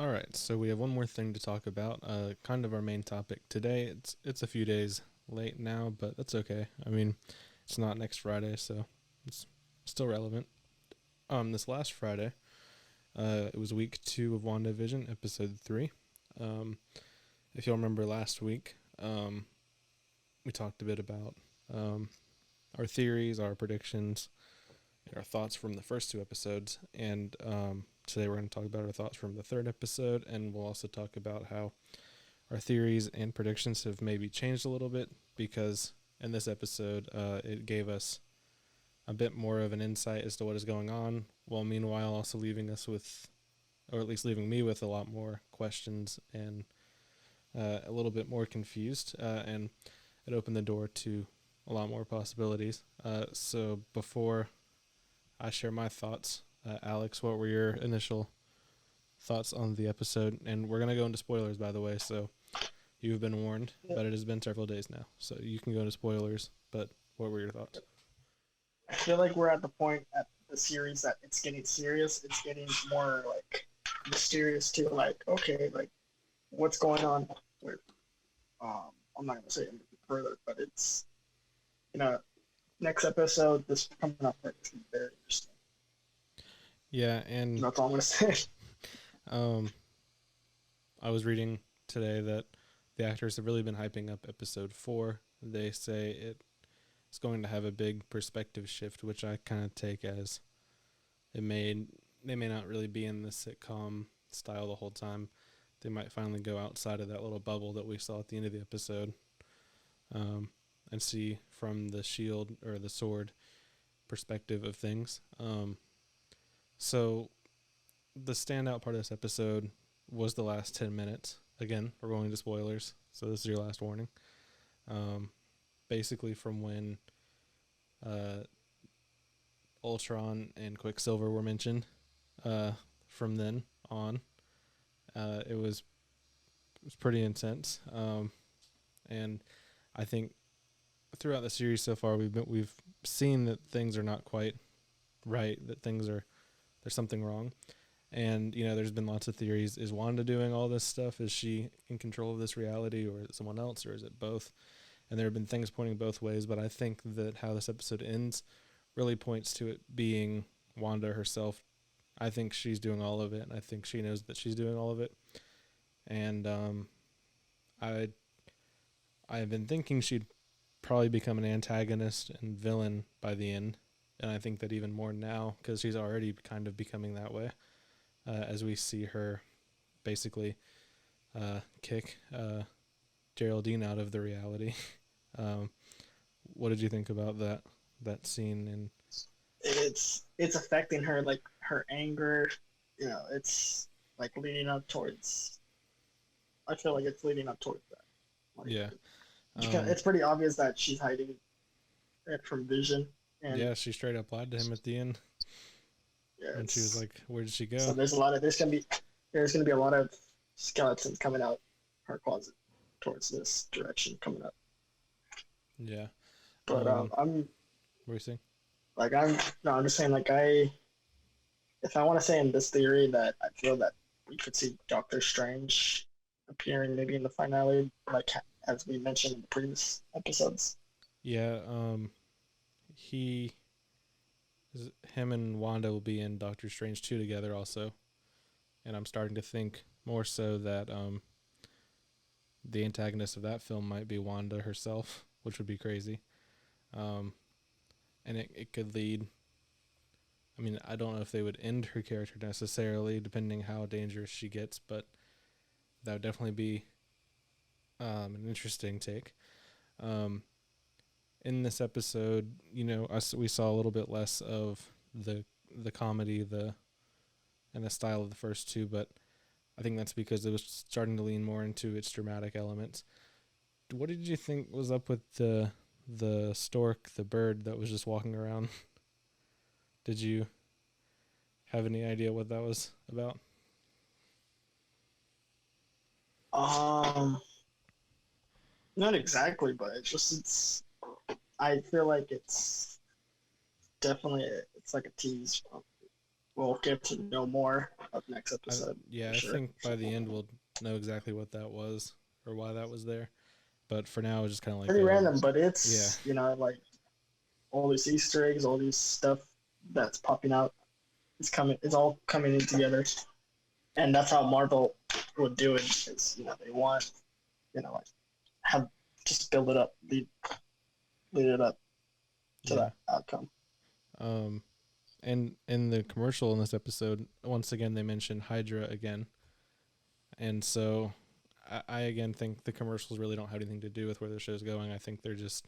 All right, so we have one more thing to talk about. Kind of our main topic today. It's a few days late now, but that's okay. I mean, it's not next Friday, so it's still relevant. This last Friday, it was week 2 of Wandavision, episode 3. Um, if you'll remember last week, we talked a bit about um, our theories, our predictions, our thoughts from the first 2 episodes, and today we're going to talk about our thoughts from the third episode, and we'll also talk about how our theories and predictions have maybe changed a little bit because in this episode it gave us a bit more of an insight as to what is going on, while meanwhile also leaving us with, or at least leaving me with, a lot more questions and a little bit more confused, and it opened the door to a lot more possibilities. So before I share my thoughts, Alex, what were your initial thoughts on the episode? And we're going to go into spoilers, by the way, so you've been warned, but it has been several days now, so you can go into spoilers, but what were your thoughts? I feel like we're at the point at the series that it's getting serious. It's getting more like mysterious too. Like, okay, like what's going on with I'm not gonna say anything further, but it's you know next episode this coming up is gonna be very interesting. Yeah, and That's all I'm gonna say. um, I was reading today that the actors have really been hyping up episode 4. They say it's going to have a big perspective shift, which I kind of take as it may they may not really be in the sitcom style the whole time. They might finally go outside of that little bubble that we saw at the end of the episode, um, and see from the shield or the sword perspective of things. So the standout part of this episode was the last 10 minutes. Again, we're going to spoilers, so this is your last warning. Um, Basically, from when uh, Ultron and Quicksilver were mentioned, uh, from then on, it was pretty intense. And I think throughout the series so far, we've seen that things are not quite right. That there's something wrong. And there's been lots of theories. Is Wanda doing all this stuff? Is she in control of this reality, or is it someone else, or is it both? And there have been things pointing both ways. But I think that how this episode ends really points to it being Wanda herself. I think she's doing all of it, and I think she knows that she's doing all of it. And I I have been thinking she'd probably become an antagonist and villain by the end, and I think that even more now because she's already kind of becoming that way, as we see her basically kick Geraldine out of the reality. um, what did you think about that scene? And It's affecting her, like her anger. It's like leading up towards. I feel like it's leading up towards that. Like yeah, um, it's pretty obvious that she's hiding it from Vision, and yeah, she straight up lied to him at the end yeah, when she was it's like, "Where did she so go?" there's gonna be a lot of skeletons coming out her closet towards this direction coming up. Yeah. But Um, I'm what were you saying? like I'm no, I'm just saying like if I want to say in this theory that I feel that we could see Doctor Strange appearing maybe in the finale, like as we mentioned in the previous episodes. Yeah. He, him and Wanda will be in Doctor Strange 2 together also, and I'm starting to think more so that the antagonist of that film might be Wanda herself, which would be crazy. Um, and it could lead. I mean, I don't know if they would end her character necessarily, depending how dangerous she gets, but that would definitely be an interesting take. Um, in this episode, we saw a little bit less of the comedy, and the style of the first 2, but I think that's because it was starting to lean more into its dramatic elements. What did you think was up with the stork, the bird that was just walking around? Did you have any idea what that was about? Um, Not exactly, but it's. I feel like it's definitely it's like a tease we'll get to know more of next I, episode yeah, for I sure. think by the end we'll know exactly what that was or why that was there. But for now, it's just kind of like Pretty a random, but yeah, it's like all these Easter eggs, all these stuff that's popping out. It's all coming in together, and that's how Marvel would do it. Is they want like have just build it up, lead it up to yeah. that outcome. Um, and in the commercial in this episode, once again they mentioned Hydra again, and so I again think the commercials really don't have anything to do with where the show's going. I think they're just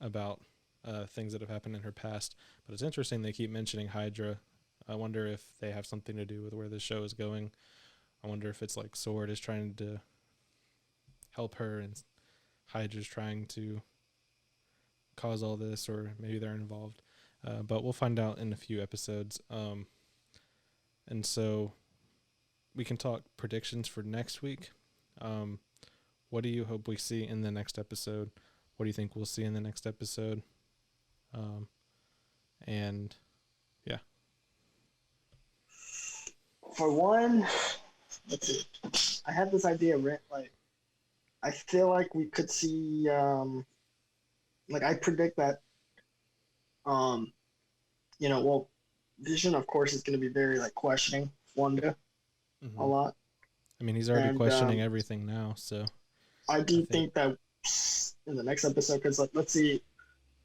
about things that have happened in her past. But it's interesting they keep mentioning Hydra. I wonder if they have something to do with where the show is going. I wonder if it's like Sword is trying to help her and Hydra's trying to cause all this, or maybe they're involved. But we'll find out in a few episodes. And so we can talk predictions for next week. What do you hope we see in the next episode? What do you think we'll see in the next episode? And yeah. For one, let's see. I had this idea, like I feel like we could see, like I predict that, um, well, Vision of course is going to be very like questioning Wanda a Mm-hmm. lot, I mean, he's already and questioning everything now, so I I do think think that in the next episode, because like let's see,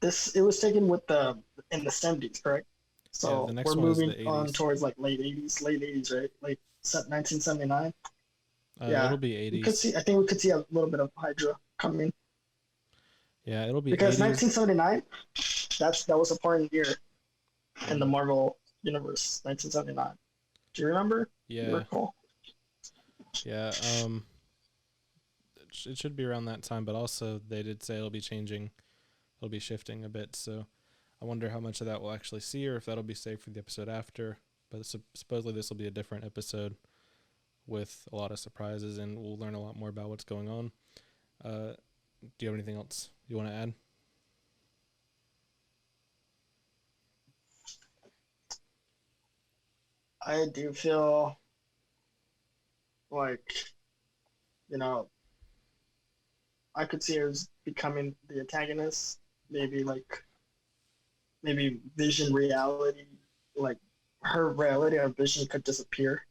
it was taken with the in the 70s, correct? yeah, the So we're next one is moving the on 80s. towards like late 80s, right? Like 1979. It'll Yeah, be we could 80s. see. I think we could see a little bit of Hydra coming Yeah, it'll be because 80s. 1979. That was a important year in the Mm, Marvel universe. 1979. Do you remember? Do you yeah, recall? yeah. It should be around that time, but also they did say it'll be changing. It'll be shifting a bit, so I wonder how much of that we'll actually see, or if that'll be saved for the episode after. But supposedly this will be a different episode with a lot of surprises, and we'll learn a lot more about what's going on. Uh, do you have anything else you want to add? I do feel like you know I could see her as becoming the antagonist. Maybe maybe Vision reality, like her reality or Vision could disappear,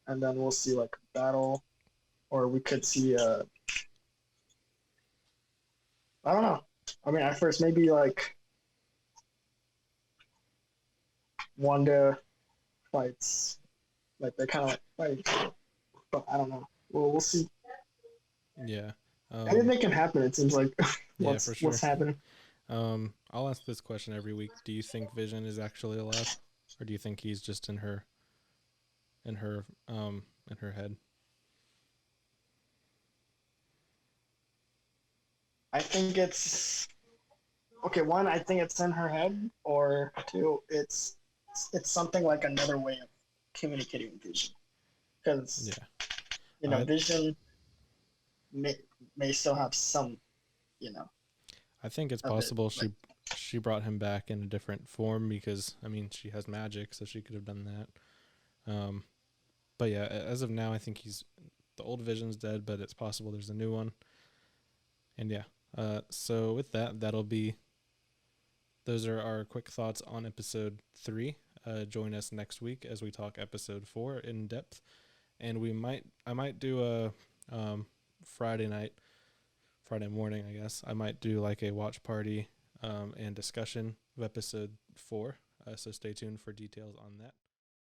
and then we'll see like a battle, or we could see I don't know. I mean, at first maybe like Wanda fights, like they're kind of like fighting, but I don't know. We'll see. Yeah. Anything can happen. It seems like Yeah, for what's sure. happening. I'll ask this question every week. Do you think Vision is actually alive, or do you think he's just in her in her head? I think it's okay. One, I think it's in her head, or two, it's something like another way of communicating with Vision, because Yeah. I Vision may may still have some, you know, I think it's of it. possible Like she brought him back in a different form because I mean she has magic, so she could have done that. But yeah, as of now, I think he's the old Vision's dead, but it's possible there's a new one. And yeah, so with that, those are our quick thoughts on episode 3. Join us next week as we talk episode 4 in depth, and I might do a Friday night, Friday morning, I guess. I might do like a watch party and discussion of episode 4. So stay tuned for details on that.